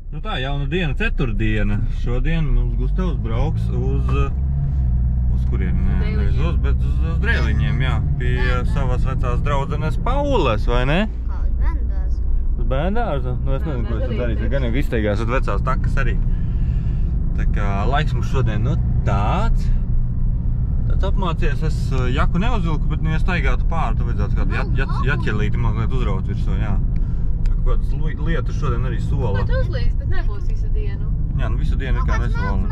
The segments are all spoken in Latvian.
Nu tā, jauna diena, ceturtdiena. Šodien mums Gustavs brauks uz kurieni? Bet uz Drēliņiem, jā. Pie savas vecās draudzenes Paules, vai ne? Kā uz bērndārzu? Uz bērndārzu? Nu, es nezinu, ko es darīšu. Gan jau izteigās uz vecās takas arī. Tā kā laiks mums šodien, nu tāds. Tāds apmācies, es jaku neuzvilku, bet, nu, ja staigātu pāri, tad vajadzētu kādu jaķelīti mazliet uzraut virsū, jā. Kādas lietas šodien arī sola. Bet uzlīs, bet nebūs visu dienu. Jā, nu visu dienu kā nesola.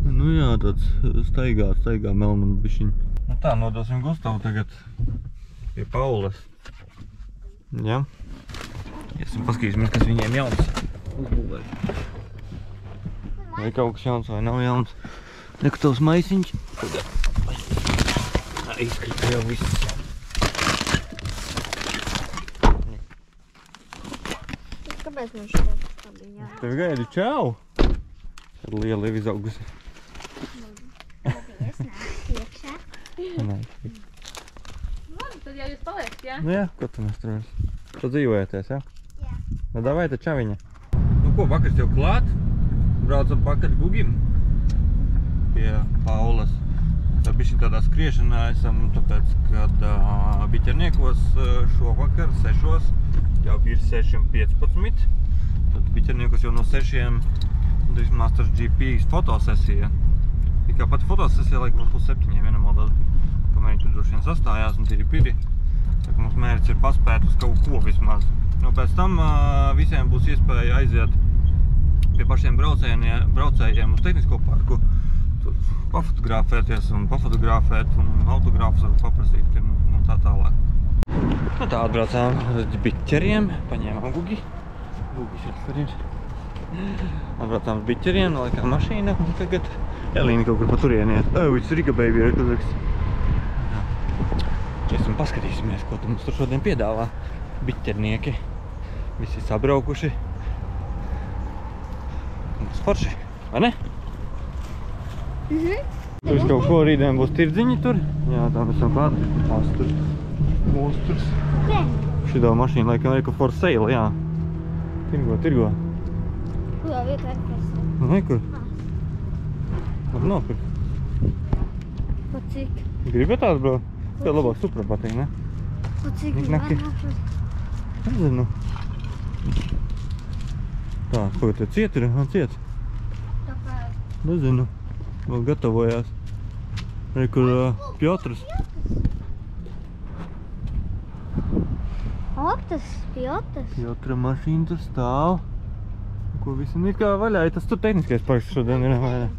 Nu jā, tāds staigā melnam bišķiņ. Nu tā, nodosim Gustavu tagad pie Paules. Jā. Iesim paskatīsimies, kas viņiem jauns uzbūvēja. Vai kaut kas jauns vai nav jauns. Nekatavs maisiņš. Izkrita jau viss. Kāpēc mums šeit bija? Tevi gaidi, čau! Tad liela ir izaugusi. Es nāku iekšā. Tad jau jūs paliekat, jā? Nu jā, ko tu mēs tur vairs? Tu dzīvojaties, jā? Jā. Nu davai te čaviņa. Nu ko, vakars jau klāt. Braucam pakaļ Gugim. Pie Paules. Tā bišķiņ tādā skriešanā esam, tāpēc, kad biķerniekos šovakar 6. jau ir 6:15. Tad biķerniekos jau no 6. drīz Masters GP fotosesija. Tikai pati fotosesija, laikam, plus 7, ja nemaldos, kamēr viņi tur droši vien sastājās un tīri piri. Tā mums mērķis ir paspēt uz kaut ko vismaz. Nu, pēc tam visiem būs iespēja aiziet pie pašiem braucējiem uz tehnisko parku. Tur pafotografēties un pafotografēt un autogrāfus var paprasīt un tā tālāk. Nu tā, atbraucām uz biķeriem, paņēmām Gugi. Gugis ir ir. Atbraucām uz biķeriem, laikām mašīna un tagad Elīna kaut kur pa turieni iet. It's Riga baby, ir kazaks. Iesim paskatīsimies, ko tu mums tur šodien piedāvā. Biķernieki. Visi sabraukuši. Mums forši, vai ne? Tur kaut ko rītdien būs tirdziņi tur. Jā, tā mēs esam klāt. Mosturs. Šitā mašīna laikam ir for sale, jā. Tirgo. Kurā vietā ir kas? Nekur. Var nopirkt. Pa cik? Gribi tādu braukt? Tev labāk Supra patīk, ne? Pa cik? Niknaki. Nezinu. Tā, ko te ciet ir? Ciet. Tāpēc. Nezinu. Vēl gatavojās. Arī kur Piotrs. Otas, Piotrs. Piotra mašīna tur stāv. Ko visam ir kā vaļā. Tas tur tehniskais parks šodien ir vaļā.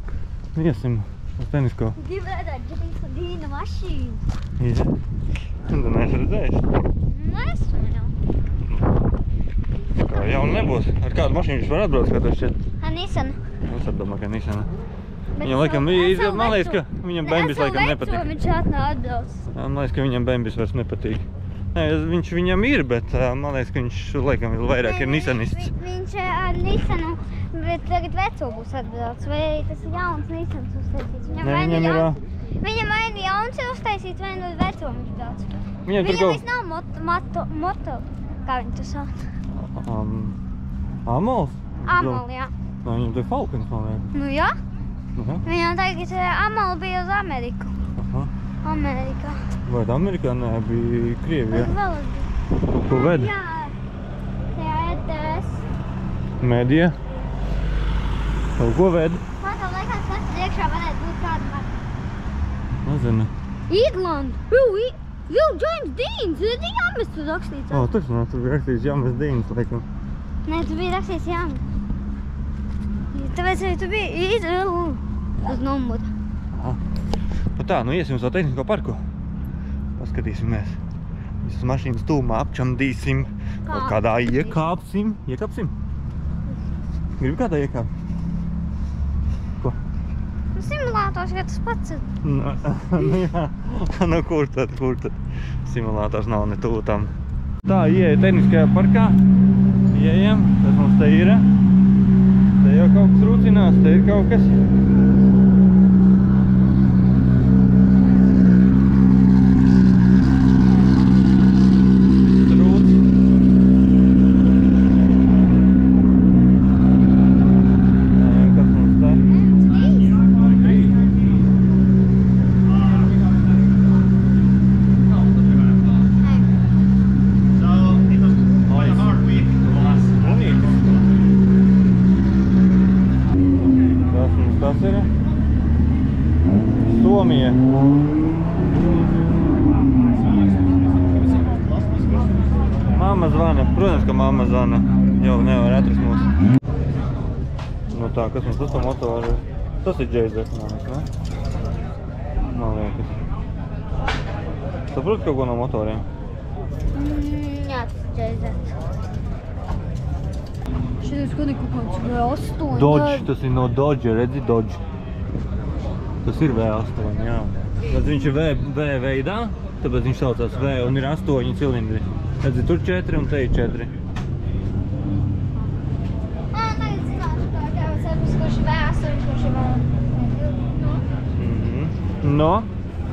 Iesim uz tehnisko. Gribu redzēt, Džeimsa Dīna mašīnu. Jā. Un tu neesi redzējuši? Esmu jau. Kā jauna nebūs. Ar kādu mašīnu viņš var atbraukt, kā tas šķiet? Ar Nissanu. Es domāju, ka Nissana. Viņam laikam, man liekas, ka viņam bembis laikam nepatīk. Viņš atnāk atbrauc. Man liekas, ka viņam bembis vairs nepatīk. Nē, viņš viņam ir, bet man liekas, ka viņš laikam vairāk ir Nissanists. Viņš ar Nissanu, bet tagad veco būs atbrauc. Vai tas ir jauns Nissans uztaisīts? Nē, viņam ir... Viņam vai nu jauns ir uztaisīts, vai nu veco viņš brauc. Viņam viss nav moto, kā viņi to sauc. Amols? Amol, jā. Nē, viņam te Falcons, man liekas. Nu jā. Viņam tagad Amol bija uz Ameriku. Amerikā. Vai tā Amerikā? Nē, bija Krievijā. Vēl bija. Ko ved? Jā. Tajā ETS. Medija. Kaut ko ved? Man tā liekas, kas priekšā varētu būt kāda marka. Nezinu. Irlanda. James Deans. Jāmes tur rakstīts. O, tur bija rakstīts James Deans, laikam. Nē, tur bija rakstīts Jāmes. Tāpēc arī tu biji uz numuru. Nu tā, nu iesim uz to tehnisko parku. Paskatīsimies. Visas mašīnas tūmā apčamdīsim. Kaut kādā iekāpsim. Iekāpsim? Gribi kādā iekāpt? Ko? Simulātors, ja tas pats ir. Nu jā. Nu kur tad? Simulātors nav ne tuvu tam. Tā, ieeja tehniskajā parkā. Ieejam, kas mums te ir. Te jau kaut kas rūcinās, te ir kaut kas. zvanīja. Mamma zvana. Protams, ka mamma zvana. Jau nevar atrast mūs. Nu tā, kas mums tas pa motoru? Tas ir Džeizers, ne? Man liekas. Saproti kaut ko no motoriem? Jā, tas ir Džeizers. Šitais gan ir kaut kāds V8. Dodge, tas ir no Dodge, redzi Dodge. Tas ir V8, jā. Tad viņš ir V veidā, tāpēc viņš saucās V un ir 8 cilindri. Redzi, tur 4 un te ir 4. Tagad zināšu, kā tev saprast, kurš ir V8, kurš ir V8. No,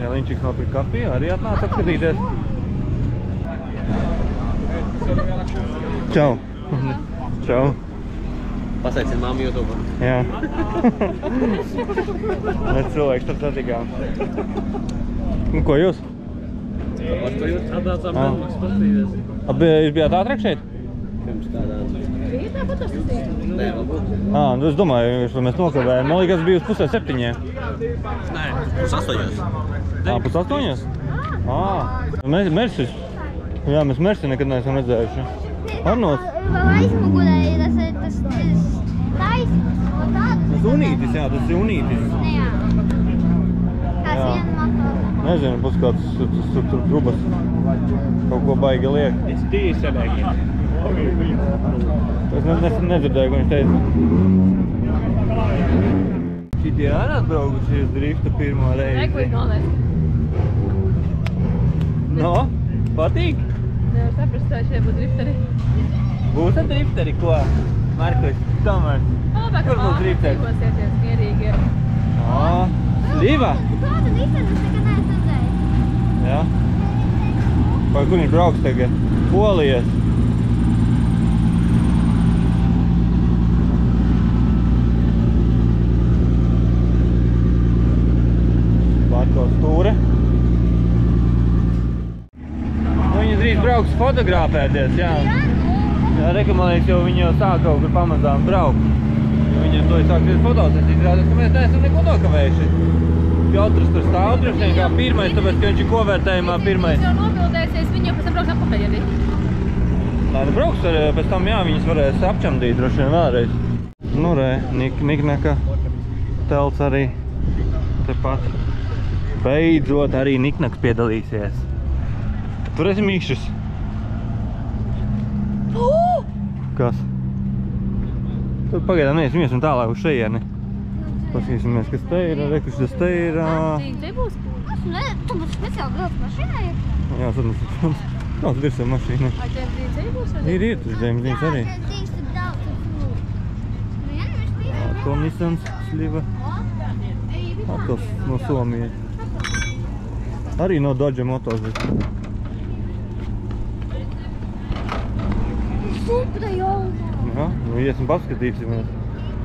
Jāliņčiks nopirka kafiju, arī atnāca apskatīties. Čau! Čau! Pasveicien mammu YouTube. Jā. Mēs cilvēks tad satikām. Nu, ko jūs? Par ko jūs atnācām Melnaks paskatīties? Jūs bijāt ātrāk šeit? Pirms kādām? Bija tā fotosesija? Nē, varbūt. Nu es domāju, ka mēs nokavējām. Man liekas, bija uz 6:30. Nē, uz 8. Pus 8? Mersis. Jā, mēs Mersi nekad neesam redzējuši. Arnos? Vēl aizmugurē ir tas taisnīgs no tādas. Tas unītis, jā, tas ir unītis. Ne, jā. Kāds Jā. viena motora. Nezinu, būs kāds tur trubas. Kaut ko baigi liek. It's dieselēki. Es nedzirdēju, ko viņš teica. Šitie arī atbraukuši uz drifta pirmo reizi. Ekvīt galvenais. No, patīk? Nevar saprast, vai šie būs drifteri. Būs ar drifteri, ko? Markus, tomēr. Labāk, Kur būs drifteri? Dzīvosieties mierīgi. Līva? Kāda drifteris es nekad neesmu redzējis? Jā. Vai kur viņš brauks tagad? Polijas. Pārko stūre. Viņi drīz brauks fotografēties, jā. Jā, rekomendēs, jo viņi jau sāk kaut kur pamazām braukt. Viņiem to ir sāksies fotos, es izrādās, ka mēs neesam neko nokavējuši. Piotrs tur stāv droši vien kā pirmais, tāpēc, ka viņš ir kovērtējumā pirmais. Viņš jau nobildēsies, viņi jau pēc tam brauks atpakaļ arī. Nē, nu brauks arī, pēc tam jā, viņas varēs apčamdīt droši vien vēlreiz. Nu re, Niknaka telts arī tepat. Beidzot arī Niknaks piedalīsies. Tur esi mīkšķis. Kas? Tur pagaidām neiesim tālāk uz šejieni. Paskatīsimies, kas te ir, kurš tas te ir. Te būs? Tu būs speciāli brauc mašīnā, ja? Jā, sadams, kāds ir savu mašīnu. Vai tev brīdis arī būs? Ir, tas Džeimsdīns arī. Jā, tas tur daudz. Nu, jā, mēs pīrām. To Nissans sliva. Atkal no Somijas. Arī no Dodge motors. Supra jau. Jā, nu iesim paskatīsimies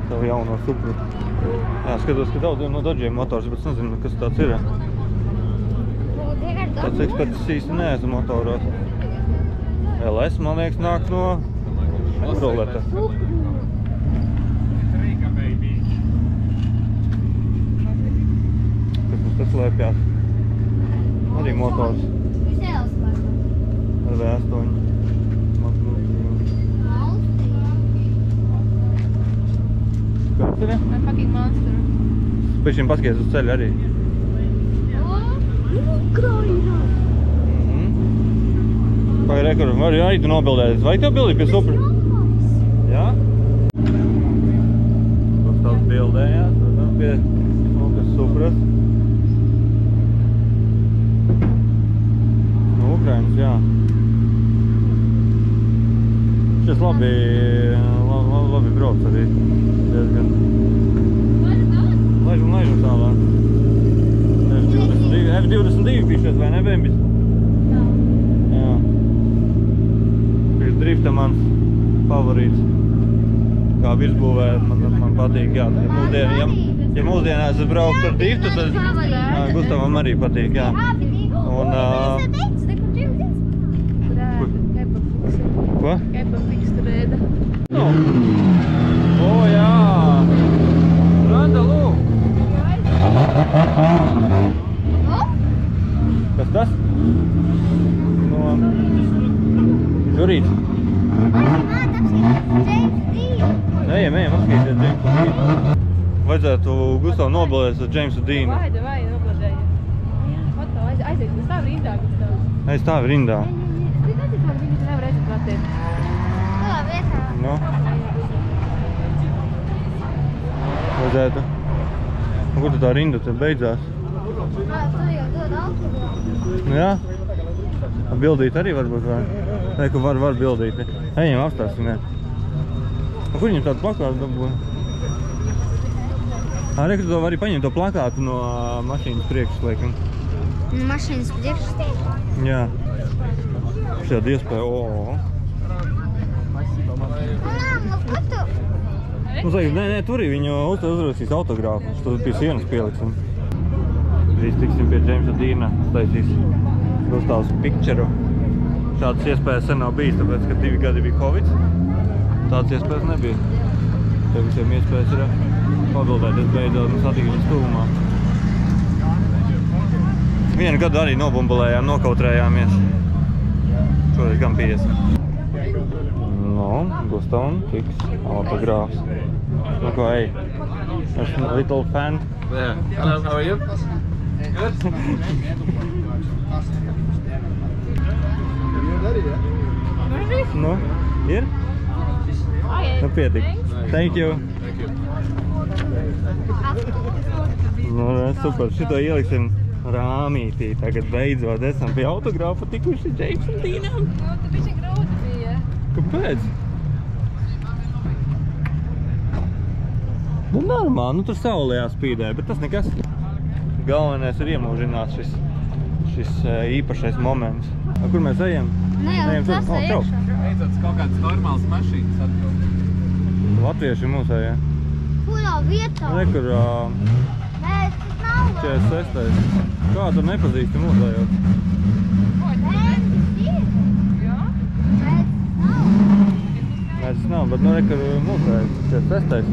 savu jauno Supru. Jā, skatos, ka daudz no Dodge motors, bet es nezinu, kas tāds ir. Tāds eksperts īsti neesmu motoros. LS, man liekas, nāk no Roleta. Kas mums te slēpjās? Arī motors ar V8. Kāds ir? Vai fucking monster? Pēc šim paskaties uz ceļu arī. Ukraina. Pagaid, kur var arī tu nobildēties. Vai tev bildi pie Supra? Jā? Tos tās bildējās, pie Supras. No Ukrainas, jā. Šis labi brauc arī. Diezgan. Laižam tālāk. F22 pišķies, vai ne, Bembis? Jā. Priekš drifta mans favorīts. Kā virsbūvē man patīk, jā. Ja mūsdienās es braukt ar driftu, tad Gustavam arī patīk, jā. Un, ko? Kepa fikstu rēda. O, jā! Randa, lūk! tas? No... Žurīts. Ejam, apskatīties Jamesu Deanu. Vajadzētu Gustavu nobalēt ar Jamesu Deanu. Vai, nobladēju. Foto, aiziet, es stāvu rindā, Gustavu. Es stāvu rindā. Viņu nevar redzēt platīt. Kādā vietā? No. Vajadzētu. Kur tu tā rinda te beidzās? Tu jau dod autogrāfu. Jā? Bildīt arī varbūt var. Reiku var bildīt. Ejam apstāsimies. Kur viņam tādu plakātu dabūja? Reiku tu vari paņemt to plakātu no mašīnas priekšas, laikam. Mašīnas priekšas? Jā. Šāda iespēja. Ko tu? Nu, nē, tur viņu uzrakstīs autogrāfu. Tur pie sienas pieliksim. Drīz tiksim pie Jamesa Deana. Staisīs Gustavs picture. Šādas iespējas sen nav bijis, tāpēc, ka 2 gadi bija Covid. Tādas iespējas nebija. Tev visiem iespējas ir pabildēties beidzot un satikt viņu stūmā. Vienu gadu arī nobumbulējām, nokautrējāmies. Šoreiz gan 50. No, Gustavam tiks autogrāfs. Nu ko, ej. Esmu little fan. Yeah. Hello, how are you? Good. Nu, ir? Nu, pietik. Thank you. Nu, super. Šito ieliksim rāmītī. Tagad beidzot esam pie autogrāfa tikuši Jamesam Deanam. Nu, tu bišķi grūti bija. Kāpēc? Nu, normāli. Nu, tur saulē spīdēja, bet tas nekas. Galvenais ir iemūžināt šis īpašais moments. Kur mēs ejam? Nu jau, tas iekšā. Beidzot, kaut kādas normālas mašīnas atbrauc. Latvieši mūsējā. Kurā vietā? Rekur Nē, tas nav. 46. Kā tu nepazīsti mūsējot? Nē, tas ir. Jā? Nē, tas nav. Nē, tas nav, bet nu rekur mūsējot. 46.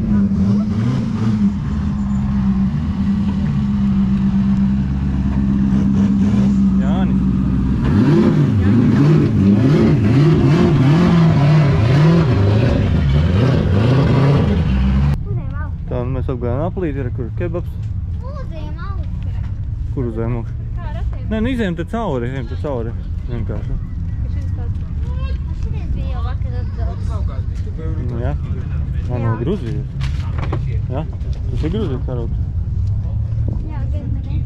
Jānis. Tā, mēs apgājām aplīti, ir kur kebabs. Uzējam augstu. Kur uzējām augstu? Kā ar atiem? Nē, nu izējām te cauri, vienkārši. Ka šis tāds... Šities bija jau vakar atbrauc. Jā, man no Gruzijas. Jā, tas ir Gruzijas karogs. Jā, gan arī.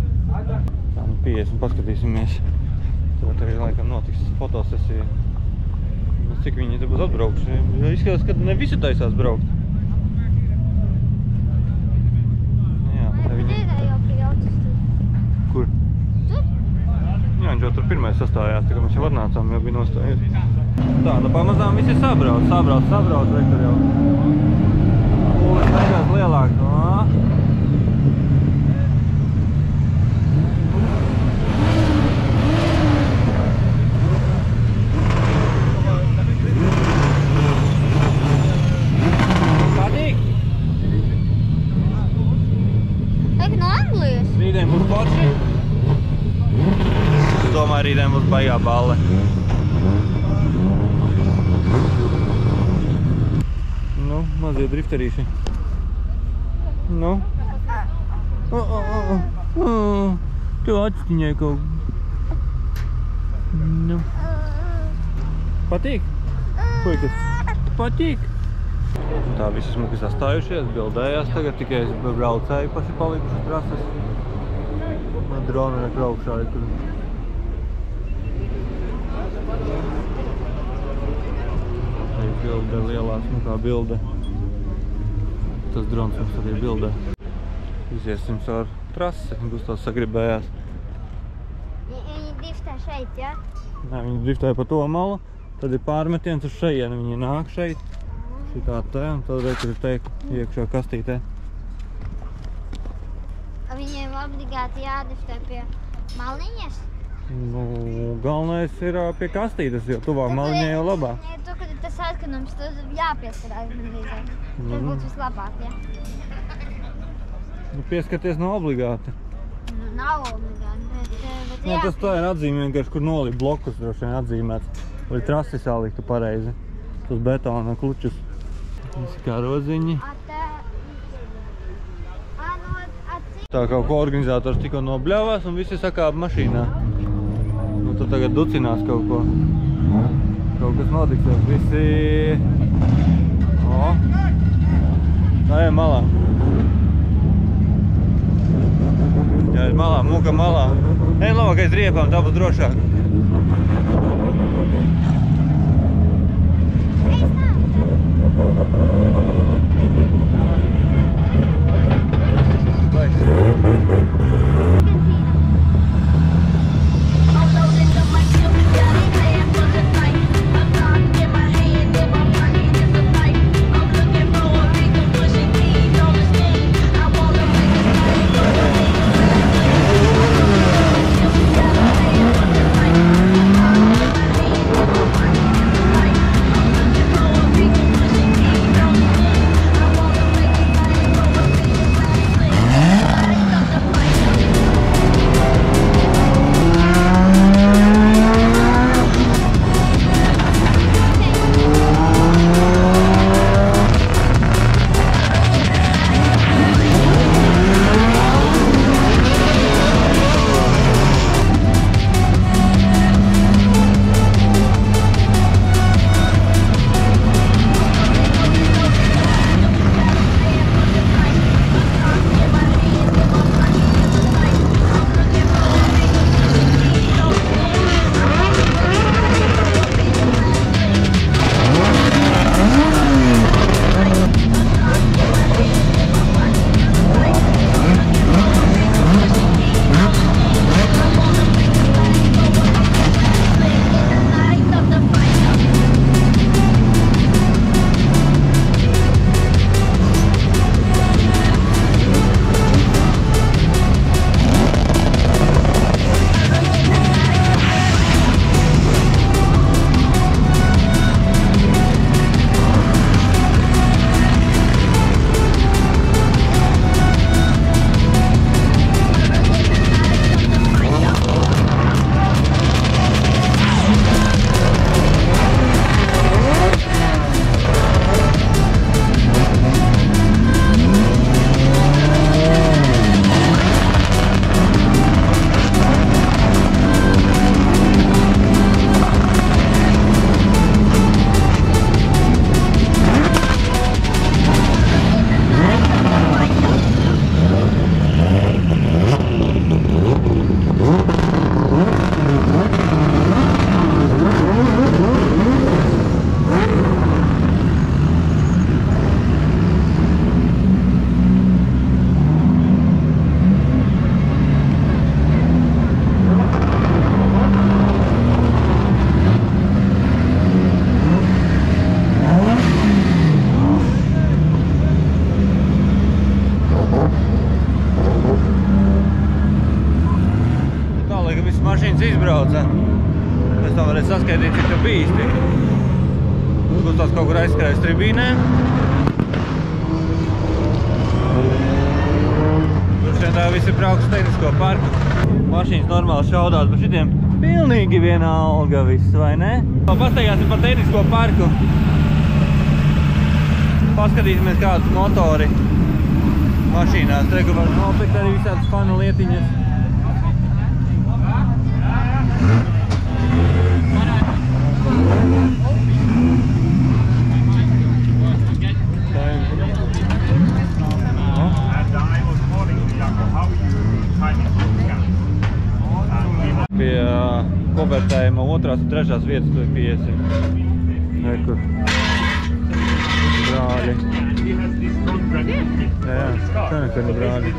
Tā, nu 50 paskatīsimies. Tad tagad laikam notiks fotosesija. Cik viņi te būs atbraukši. Izskatās, ka ne visi taisās braukt. Jā, te viņi... Tēdā jau pieaucis tur. Kur? Tur? Jā, viņš jau tur pirmais sastājās, tā kā mēs jau atnācām, jau bija nostājies. Tā, nu pamazām visi sabrauc, rektor jau. Pūlis beigās lielāks. Patīk? Ek no Anglijas? Rītdien būs forši. Es domāju, rītdien būs baigā balle. Nu, mazie drifterīši. Nu. Tu atstiņai kaut. Nu. Patīk? Puikas, patīk? Tā visi smuki sastājušies, bildējās tagad, tikai braucēji paši palikuši trases. Drona ir augšā, kur. Tā ir bilde lielā, smukā bilde. Tas drons mums arī bildē. Iziesim caur trasi, Gustavs sagribējās. Viņi driftē šeit, jā? Nē, viņi driftēja pa to malu, tad ir pārmetiens uz šejienu, viņi nāk šeit. Šitā te, un tad reiz ir teikt iekšā kastītē. Viņiem obligāti jādriftē pie maliņas? Nu, galvenais ir pie kastītes, jo tuvāk maliņai jau labāk. To, kad ir tas atkanums, tad jāpieskarās gandrīzāk. Tas būtu vislabāk, jā? Nu, pieskaties nav obligāti. Nu, nav obligāti, bet Nu, tas tā ir atzīme vienkārši, kur nolīt blokus droši vien atzīmēts. Vai trasi saliktu pareizi. Tos betona klučus. Visi karoziņi. Tā kaut ko organizators tikko nobļāvās un visi sakāp mašīnā. Nu, tad tagad ducinās kaut ko. Kaut kas notiksies. Visi... O! Tā ir malā. Jā, ir malā, mūka malā. Ej, labākais riepām, tā būs drošāk. Izbrauca. Mēs tam varētu saskaidīt, cik tev bīsti. Būs tās kaut kur aizskrējas tribīnē. Šeit tā visi brauks uz tehnisko parku. Mašīnas normāli šaudās, bet šitiem pilnīgi vienalga viss, vai ne? Pastaigāsim par tehnisko parku. Paskatīsimies kādus motori mašīnās. Tur var nopirkt arī visādas fanu lietiņas. Pie konvertējuma 2. un 3. vietas tu piesim. Rekur. Brāļi. Jā, Kanekani brāļi.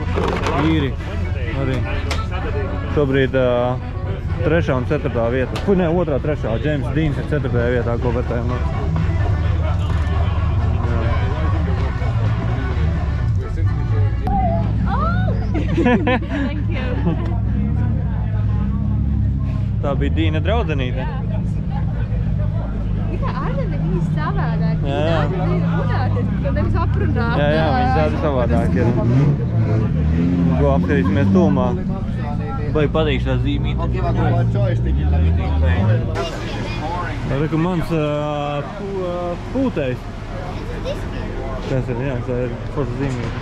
Īri arī. Šobrīd 3. un 4. vieta. Kur ne, 2. 3. James Deans ir 4. vietā konvertējumā. Thank you. Tā bija Dīna draudzenīte. Tā ārzemē viņi savādāk. Jā, jā. Viņi runāties, ka nevis aprunāt. Jā, jā, viņi tādi savādāk ir. Ko apskatīsimies tūmā. Vai patīk šā zīmīte. Reku mans pūtējs. Tas ir, jā, tā ir forša zīmīte.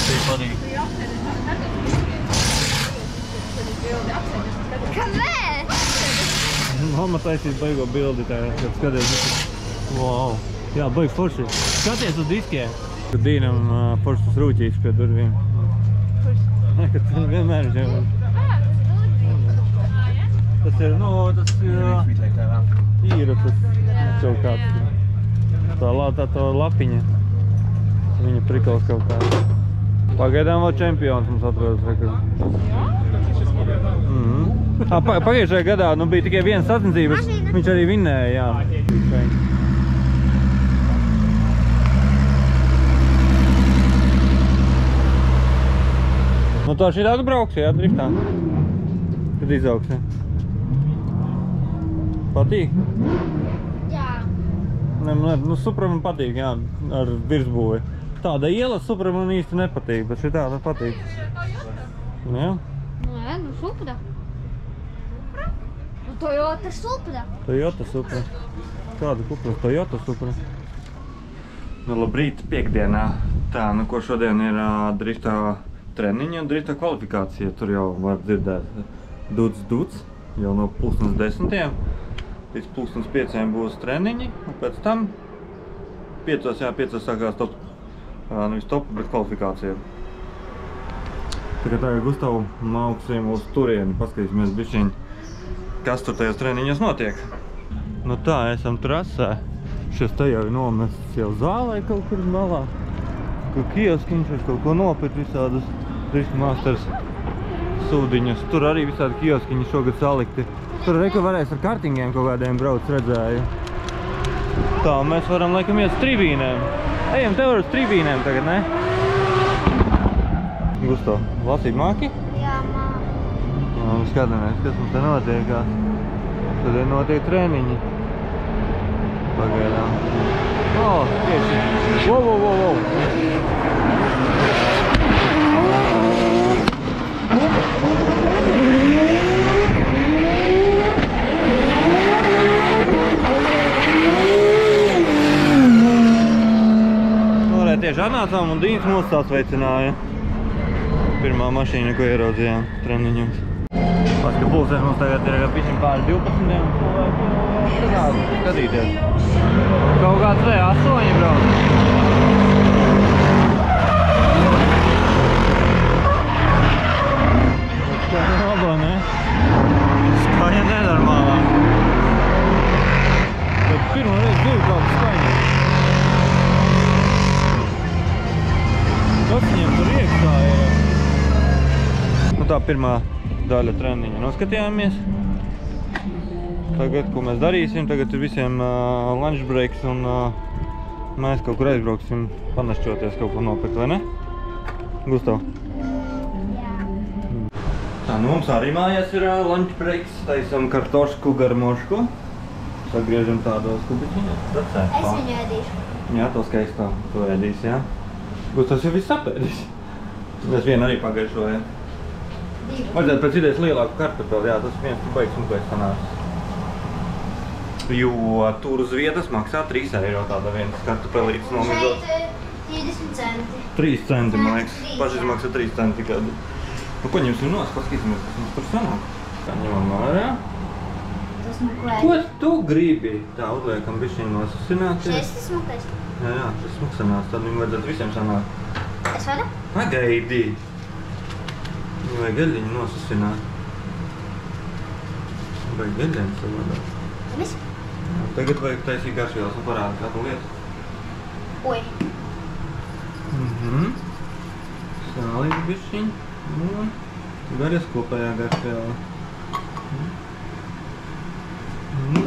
Vai patīk. Kāpēc? Mamma taisīs baigo bildi tā, kad skaties. Wow. Jā, baigi forši. Skaties uz diskiem. Kad Dīnam foršas rūķīs pie durvīm. Kad vienmēr viņš jau... Tas ir, nu, tas īra, tas kaut kāds. Tā lapiņa. Viņa prikals kaut kāds. Pagaidām vēl čempions mums atrodas. Pagājušajā gadā bija tikai viens sacensības. Viņš arī vinnēja, jā. Nu tā šitā tu brauksi, jā, driftā? Kad izauksi? Patīk? Jā. Nu, Supra man patīk, jā, ar virsbūvi. Tāda iela Supra man īsti nepatīk, bet šitā tā patīk. Jā? Nē, nu Supra. Nu Toyota Supra. Toyota Supra. Kāda kupra? Toyota Supra. Nu, labrīt, piekdienā. Tā, nu ko šodien ir driftā treniņa un drifta kvalifikācija. Tur jau var dzirdēt duts, jau no 10:30 līdz 5:30 būs treniņi, un pēc tam 5 sākās top, nevis top, bet kvalifikācija. Tagad Gustavu mauksim uz turieni, paskatīsimies bišķiņ, kas tur tajos treniņos notiek. Nu tā, esam trasē. Šis te jau ir nomests jau zālē kaut kur malā. Kaut kioskiņš, kaut ko nopirkt visādus Drift Masters sūdiņus. Tur arī visādi kioskiņi šogad salikti. Tur reku varēs ar kartingiem kaut kādiem brauc, redzēju. Tā, mēs varam laikam iet uz tribīnēm. Ejam tev uz tribīnēm tagad, ne? Gusto, lasīt māki? Jā, māki. Mēs skatāmies, kas mums te notiekās. Tad ir notiek treniņi. Pagaidām. O, tieši. Wow. Tieši atnācām un Dīns mūs sasveicināja. Pirmā mašīna, ko ieraudzījām treniņos. Paska pulsēs mums tagad ir pišķiņ pāri 12 un cilvēki skatīties. Kaut kāds V8 brauc. Skaņa laba, ne? Skaņa nenormālā. Bet pirmo reizi dzirdu tādu skaņu. Kas viņam tur iekšā ir? Nu tā pirmā daļa treniņa noskatījāmies. Tagad, ko mēs darīsim, tagad ir visiem lunch breaks un mēs kaut kur aizbrauksim panašķoties, kaut ko nopirkt, vai ne? Gustav? Jā. Tā, nu mums arī mājās ir lunch breaks. Taisam kartošku garmošku. Sagriežam tādos kubiņos. Es viņu ēdīšu. Jā, to skaistā. To ēdīs, jā. Gustavs jau viss apēdis. Mēs vienu arī pagaišojam. Vajadzētu pēc idejas lielāku kartupeli, jā, tas viens baigs smukais sanāks. Jo tur uz vietas maksā 3 eiro tāda viens kartupelītes nomizot. Šeit 30 centi. 3 centi, man liekas. Pašizmaksa 3 centi kādu. Nu, ko ņemsim nos, paskatīsimies, kas mums tur sanāk. Tā ņemam ārā. Tas smuklēs. Ko tu gribi? Tā, uzliekam bišķiņ nosasināt. Šis ir smukais. Jā, tas smuks sanāks, tad viņu vajadzētu visiem sanāk. Es varu? Pagaidi! Viņu vajag gaļiņu nosasināt. Vajag gaļiņu savādāk. Labi. Tagad vajag taisīt garšvielas un parādi kādu lietu. Oi. Sālīt bišķiņ. Un garies kopējā garšviela.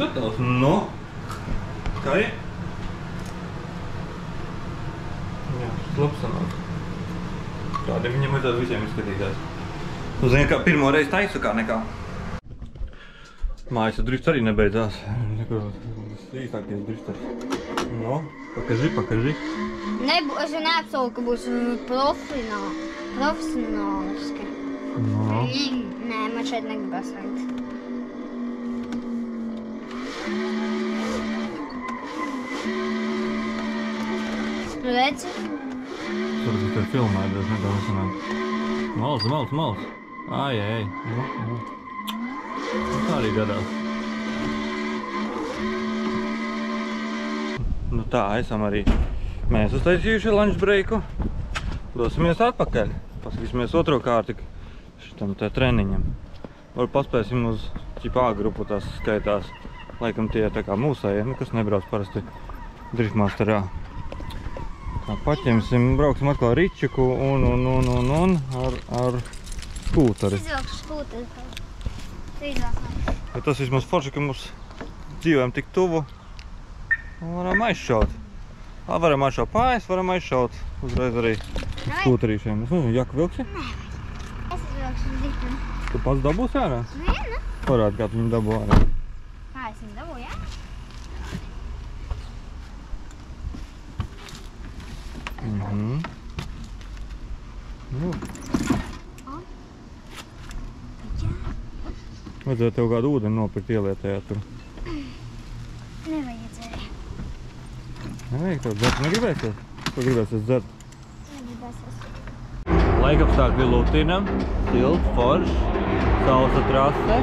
Gatavs. No! Kā ir? Jā, labs sanāk. Tādi viņam vajadzētu visiem izskatīties. Nu, zini, kā pirmo reizi taisu kā nekā. Mājas drifts arī nebeidzās. Īstākais drifters. No, pakaži. Es jau neapsolu, ka būs profesionāliski. No. Nē, man šeit negribas rakt. Redzi? Tur tikai filmēt, bet nedaudz sanāk. Mals. Ai. Tā arī gadās. Nu tā, esam arī mēs uztaisījuši lunch breiku. Dosimies atpakaļ. Paskatīsimies otro kārti šitam te treniņam. Var paspēsim uz ķipā grupu, tās skaitās. Laikam tie tā kā mūsēji, kas nebrauc parasti Driftmasterā. Tā, paķemsim, brauksim atkal ričuku un ar skūteri. Izvilkšu skūteri. Bet tas vismaz forši, ka mums dzīvojam tik tuvu. Un varam aizšaut. Varam aizšaut pāris, varam aizšaut uzreiz arī skūterīšiem. Es nezinu, Jaku vilksi? Nē, es izvilkšu driftam. Tu pats dabūsi ārā? Nē, nu. Parādi, kā tu viņu dabū ārā. Kā es viņu dabūju, jā? Nu. Vajadzēja tev kādu ūdeni nopirkt ielietējā tur. Nevajadzēja. Nevajag tev dzert, negribēsies? Tu gribēsies dzert? Negribēsies. Laikapstākļi Lutinam, silts, foršs, sausa trase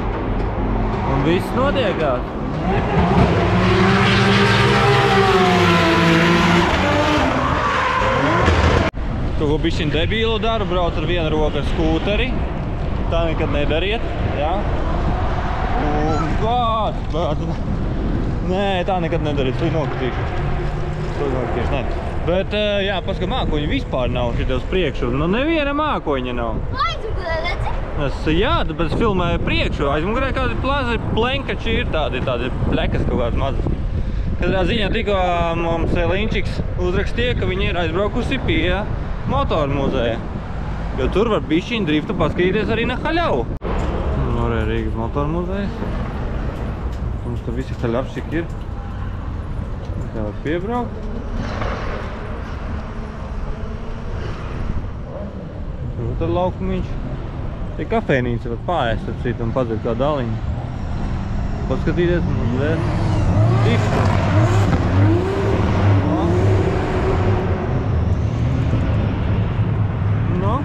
un viss notiekās. Tu bišķiņ debīlu daru, brauc ar vienu roku ar skūteri. Tā nekad nedariet, jā? Nē, tā nekad nedariet, tu nokritīšu. Nē. Bet, jā, paskat, mākoņi vispār nav šitie uz priekšu. Nu, neviena mākoņa nav. Aizmugurē, redzi? Jā, bet es filmēju priekšu. Aizmugurē kādi plazi plenkači ir tādi plekas kaut kāds mazas. Katrā ziņā tikko mums Linčiks uzrakstīja, ka viņi ir aizbraukusi pie motoru muzeja. Jo tur var bišķiņ driftu paskatīties arī na haļavu. Norē Rīgas motoru muzejas. Mums tur visi haļavšiki ir. Tā var piebraukt. Tur ir laukumiņš. Te kafēnīca var pārēst ar citu un padzert kā daliņu. Paskatīties mums vēl driftu. No?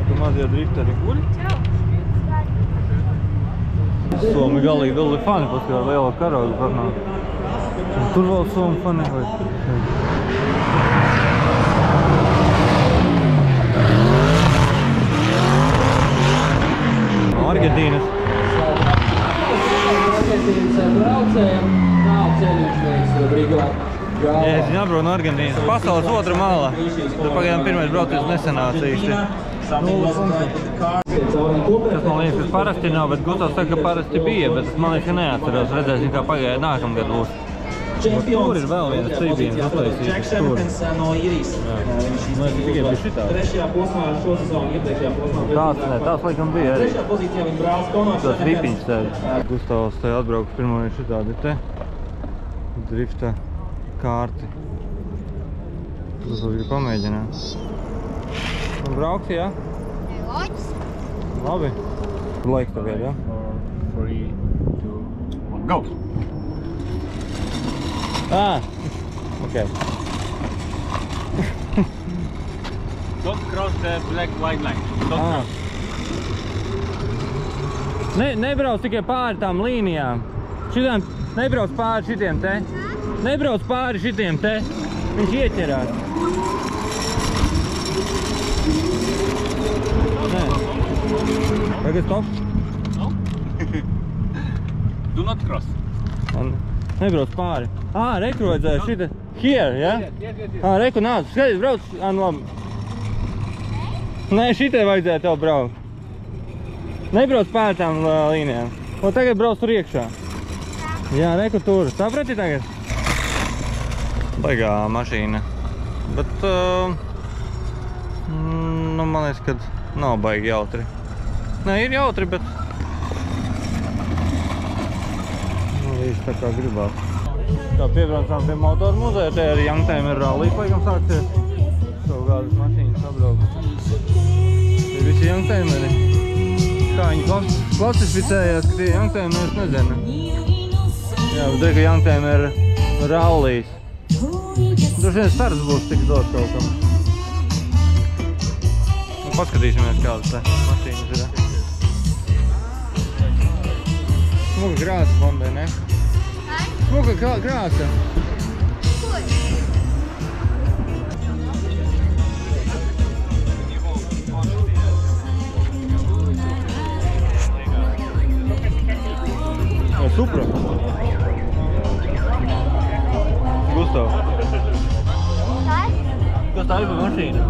Kā mazie drifteri guļ. Somi galīgi vēl ir fani, paskatā liela karoga parnā. Un tur vēl somi fani. Argentīnas. Ja es viņu atbraucu no Argentīnas. Pasaules otra mala. Tur pagaidām pirmais braucies nesanāca īsti. Tas man liekas, ka parasti nav, bet Gustavs saka, ka parasti bija, bet man liekas, ka neatceros. Redzēsim, kā pagāja nākamgad būs. Tur ir vēl viens cībienas uztaisītas tur. Nu, es tikai biju šitā. Tās laikam bija arī. Tos ripiņas tēd. Gustavs te atbrauks pirmo vien šitādi te. Drifta kārti. Tas grib pamēģināt. Un brauks, jā? Loģis. Labi. Laiks tagad, jā? 3, 2, 1, go! Okay. Don't cross the black white line. Don't cross. Nebrauc tikai pāri tām līnijām. Šitām, nebrauc pāri šitiem te. Nebrauc pāri šitiem te. Viņš ieķerās. Nē. Tagad stop. No? Do not cross. Nebrauc pāri. Reku vajadzēja šita. Here, ja? Reku nāc. Skaties, brauc. Nu labi. Nē, šitai vajadzēja tev braukt. Nebrauc pāri tām līnijām. Un tagad brauc tur iekšā. Jā, reku tur. Saprati tagad? Baigā mašīna. Bet, nu, man liekas, ka nav baigi jautri. Nē, ir jautri, bet... Viņš tā kā gribās. Tā piebraucām pie motoru muzeja, te arī Youngtimer rallija laikam sāksies. Savu kādas mašīnas apbraukt. Ir visi Youngtimeri. Kā viņi klasificējās, ka tie Youngtimer, es nezinu. Jā, bet ka Youngtimer ir rallijas. Droši vien starts būs tik dot kaut kam. Nu, paskatīsimies, kādas te mašīnas ir. Smuka krāsa Hondai, ne? Smuka krāsa. Supra. Gustav. Kas tā ir par mašīnu?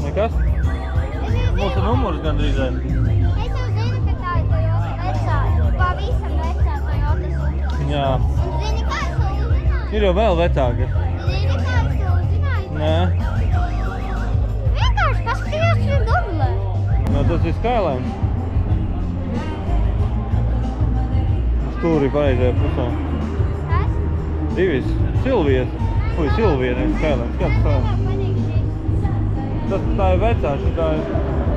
Nekas? Mūsu numurs gandrīz ir. Es jau zinu, ka tā ir Toyota vecā, pavisam vecā Toyota Supra. Jā. Un zini, kā es to uzzināju? Ir jau vēl vecāka. Zini, kā es to uzzināju? Nē. Vienkārši paskatījos viņa dublē. No, tas ir Skyline. Stūri pareizajā pusē. Kas? Divis. Silvijas. Ui, Silvija, nevis Skyline. Kāds tā? Tā ir vecā, šitā ir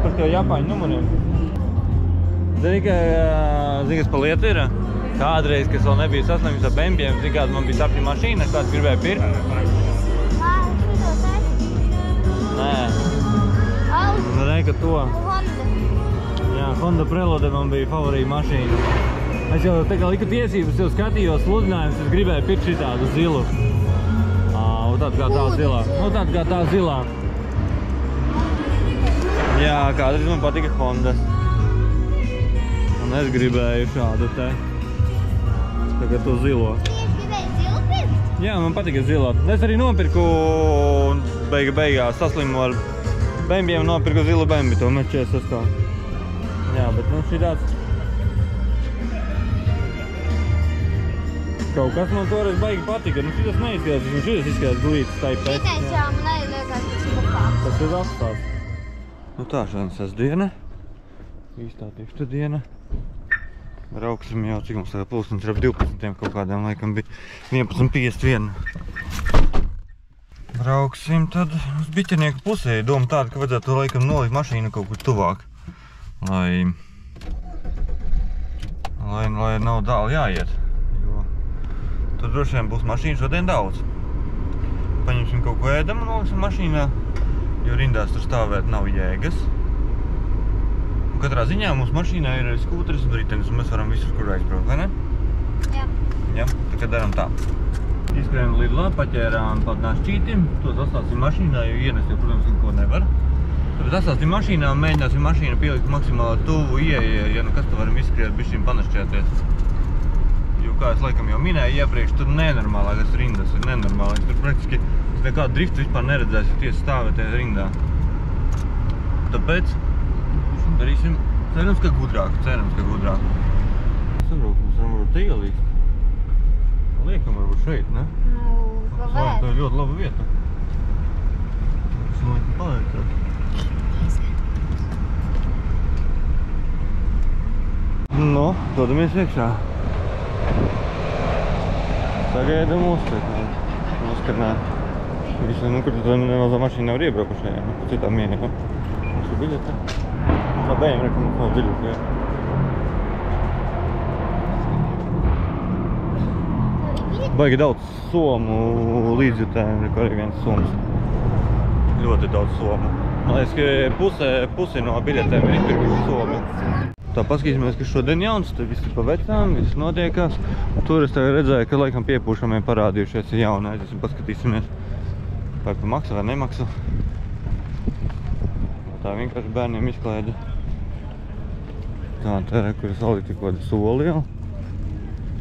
par tev Japāņu numuriem. Zini, kas pa lietu ir? Kādreiz, kas vēl nebija saslimis ar bembiem, zini, kāda man bija sapņu mašīna, kāds gribēja pirkt? Nē. Nu, reka to. Honda. Jā, Honda Prelude man bija favorīta mašīna. Es jau tā kā liku tiesības, jau skatījos sludinājumus, es gribēju pirkt šitādu zilu. Tāda kā tā zilā. Tāda kā tā zilā. Jā, kādreiz man patika Hondas. Un es gribēju šādu te. Tagad to zilo. Es gribēju zilu pirkt? Jā, man patika zilā. Es arī nopirku un beigās saslimu ar bembiem, nopirku zilu bembi, to mēs 46. Jā, bet nu šī tāds. Kaut kas man toreiz baigi patika. Nu šitas neizskatās, nu šitas izskatās glītas taip pēc. Šitais jā, man arī liekas, tas smukāks. Tas ir asfalts. Nu tā šodien sestdiena. Īstā tieši diena. Brauksim jau, cik mums tagad pulkstenis ir ap 12 kaut kādiem, laikam bija 11:51. Brauksim tad uz Biķernieku pusē. Doma tāda, ka vajadzētu laikam nolikt mašīnu kaut kur tuvāk. Lai nav tālu jāiet. Jo tur droši vien būs mašīna šodien daudz. Paņemsim kaut ko ēdam un noliksim mašīnā. Jo rindās tur stāvēt nav jēgas. Un katrā ziņā mūsu mašīnā ir skūteris un ritenis, un mēs varam visur, kur aizbraukt, vai ne? Jā. Jā, tā kā daram tā. Izskrējam Lidlā, paķērām pat našķīti, tos atstāsim mašīnā, jo ienest jau, protams, neko nevar. Tāpēc atstāsim mašīnā un mēģināsim mašīnu pielikt maksimāli tuvu ieejai, ja nu kas tu varam izskriet, bišķiņ panašķēties. Jo, kā es laikam jau minēju iepriekš, tur nenormālākas rindas ir nenormālākas. Tur praktiski nekādu driftu vispār neredzēs, ja tiesa stāvēties rindā. Tāpēc darīsim, cerams, ka gudrāk. Saprot, mums varam varbūt ielīst. Liekam varbūt šeit, ne? Nu, ko Tā vēl? ir ļoti laba vieta. Es laikam paliekam. Nu, dodamies iekšā. Sagaidam uzskatnē. Visi, nu, kur tu nemaz mašīna nevar iebraukt šajā, nu, citā mīnī, nu. Mums ir biļete. No bējiem rekam, mums nav dziļu, jā. Baigi daudz somu līdzjutēm, ir arī viens soms. Ļoti daudz somu. Man liekas, ka pusi no biļetēm ir izpirkuši somi. Tā paskatīsimies, ka šodien jauns, tad viss ir pa vecām, viss notiekās. Tur es tagad redzēju, ka laikam piepūšamiem parādījušies ir jauni, aiziesim paskatīsimies. Vai pa maksu vai nemaksu. Tā vienkārši bērniem izklaide. Tā, kur es salīti kaut kādu soli jau.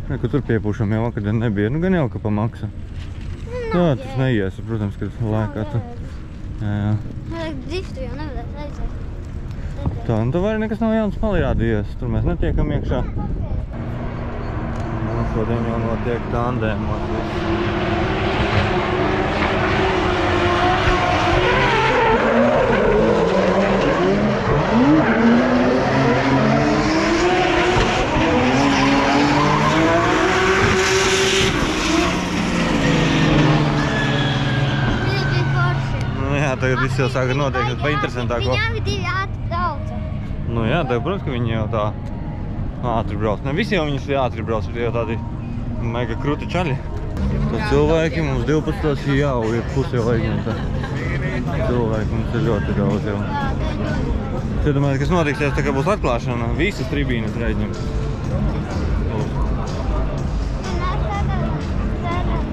Ka tur piepūšam jau vakardien nebija, nu gan jau, ka pa maksa. Tā, tas neies, protams, kad lēkā tu. Jā. Driftu jau nevarētu aiziet. Tā, nu tu vari nekas nav jauns parādījies, tur mēs netiekam iekšā. Nu, šodien jau notiek tandēmos viss. tagad viss jau sāka notiekt pa interesantāko. Viņām ir 2 ātri daudz. Nu jā, tev, protams, ka viņi jau tā ātri brauc. Ne visi jau viņus ātri brauc, tie jau tādi mega kruti čaļi. Tas cilvēki mums 12 jau ir pusi jau aizņemta. Cilvēki mums ir ļoti daudz jau. Es domāju, kas notiksies, tā kā būs atklāšana, visas tribīnes ir aizņemtas.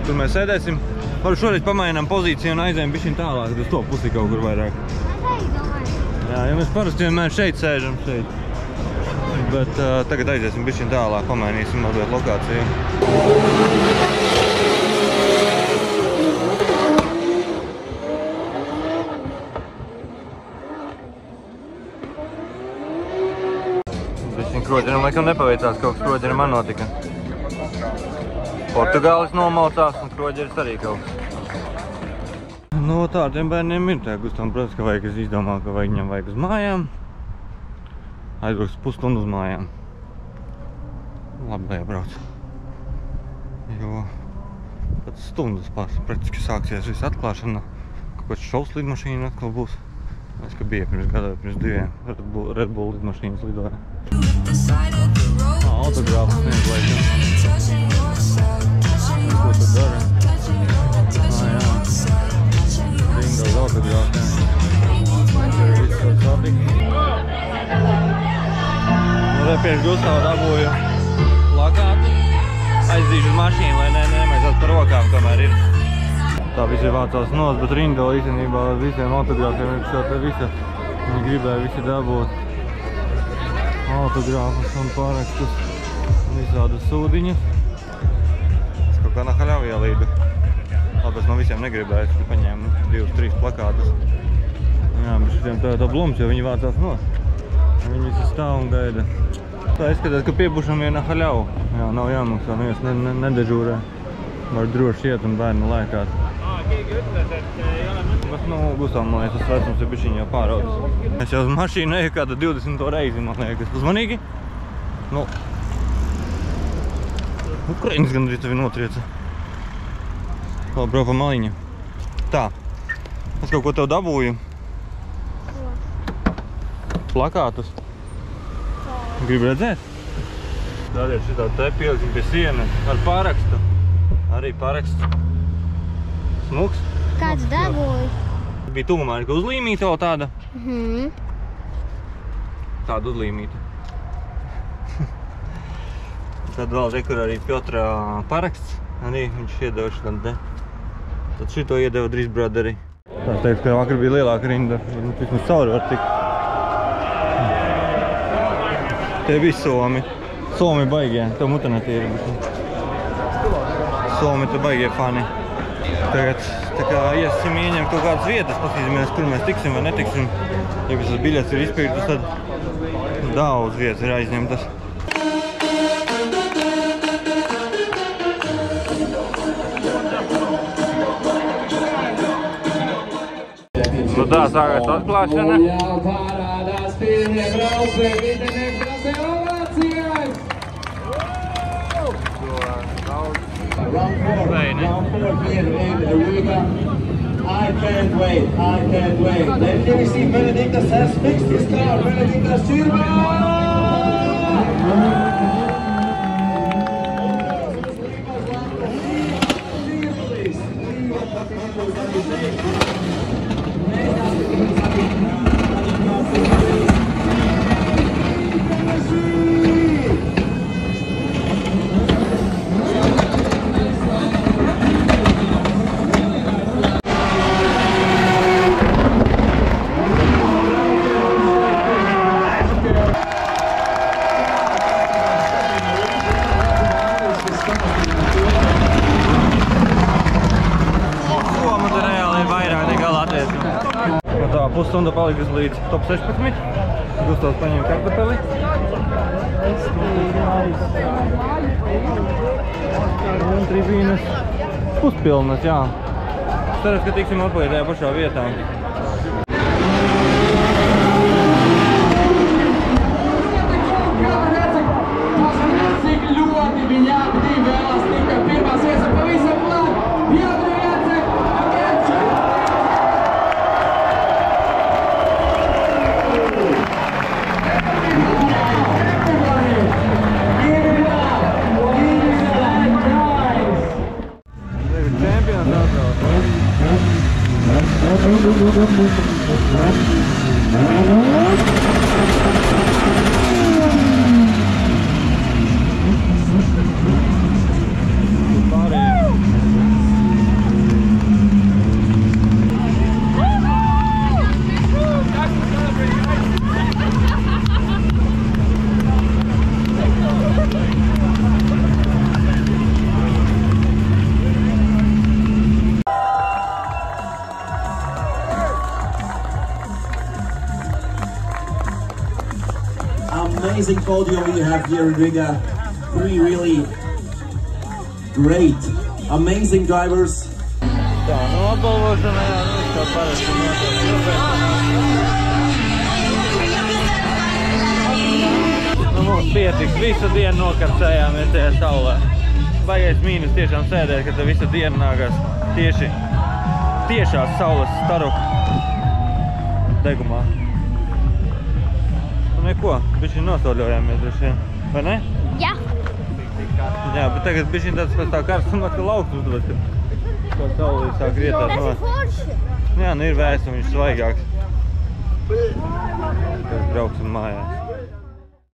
Tur mēs sēdēsim. Varu šoreiz pamainām pozīciju un aizējam bišķiņ tālāk, uz to pusi kaut kur vairāk. Jā, ja mēs parasti vienmēr šeit sēžam, šeit. Bet tagad aiziesim bišķiņ tālāk, pamainīsim mazliet lokāciju. Bišķiņ kroķerim laikam nepaveicās, kaut kas kroķerim man notika. Portugālis nomaucās un kroģeris arī kaut kas. Nu tā, tiem bērniem ir tā, Gustavam, protams, ka vajag, es izdomāju, ka viņam vajag uz mājām. Aizbrauks pusstundu uz mājām. Labi, lai brauc. Jo pēc stundas praktiski sāksies viss atklāšana. Kaut kāds šovs lidmašīna atkal būs. Es, ka bija pirms gada, pirms 2 Red Bull lidmašīnas lidoja. Autogrāfus sniedz laikam. Ko tu dari? Jā. Rindos autogrāfiem. Viss kaut sapīgi. Priekš Gustava dabūju plakātu. Aizdīšu uz mašīnu, lai nemaisās par rokām, kamēr ir. Tā visi vācās nos, bet Rindo īstenībā visiem autogrāfiem ir šo te visa. Viņi gribēja visi dabūt autogrāfus un pārakstus. Visādas sūdiņas. Es kaut kā na haļavu ielīdu. Tāpēc no visiem negribēju, es paņēmu 2-3 plakātus. Jā, bet šitiem tā blums, jo viņi vācās nos. Viņi visi stāv un gaida. Tā izskatās, ka piebušam viena haļavu. Jā, nav jāmaksā, neviens nedežūrē. Var droši iet un bērni laikāt. Bet, nu, Gustavam, man liekas, tas vecums ir bišķiņ jau pāraudzis. Es jau uz mašīnu eju kāda 20. reizi, man liekas. Uzmanīgi? Nu. Ukrainas gandrīz tevi notrieca. Vēl brauc pa maliņu. Tā. Es kaut ko tev dabūju. Plakātus. Gribu redzēt? Tādiet šitā te pieliksim pie sienas ar pārakstu. Arī pāraksts. Smuks. Kāds dabūja? Bija tuvumā ir uzlīmīta vēl tāda. Tāda uzlīmīta. Tad vēl rekur arī Piotra paraksts. Arī viņš iedeva šitam te. Tad šito iedeva drīz braderi. Tā es teiktu, ka vakar bija lielāka rinda. Vismaz cauri var tikt. Tie visi somi. Somi baigie. Tev mutanētīri. Somi te baigie fani. Tagad tā kā iesim ieņemt kaut kādas vietas, paskatīsimies, kur mēs tiksim vai netiksim. Ja visas biļetes ir izpirktas, tad daudz vietas ir aizņemtas. Nu tā, sākās atklāšana. I can't wait. Then here we see Benedictus has fixed his car. Benedictus Silva! Pusstunda palikas līdz top 16. Gustavs paņēma kartupeli. Un tribīnes puspilnas, jā. Ceru, ka tiksim atpakaļ tajā pašā vietā. Cik ļoti viņi abi vēlās tikai pirmās vietas pavisam klāt. Amazing podium we have here in Riga. Three really great, amazing drivers. Tā, nobalvošana, jā, kā parasti mums pietiks, visu dienu nokarcējāmies tajā saulē. Baigais mīnus tiešām sēdēt, ka te visu dienu nākās tiešās saules staru degumā. Nu neko, bišķi nosauļojāmies droši vien, vai ne? Jā. Jā, bet tagad bišķi tāds pēc tā karstumā, ka lauks uzdod, kad saulē sāk rietāt no. Jā, nu ir vēs un viņš svaigāks. Tad brauksim mājās.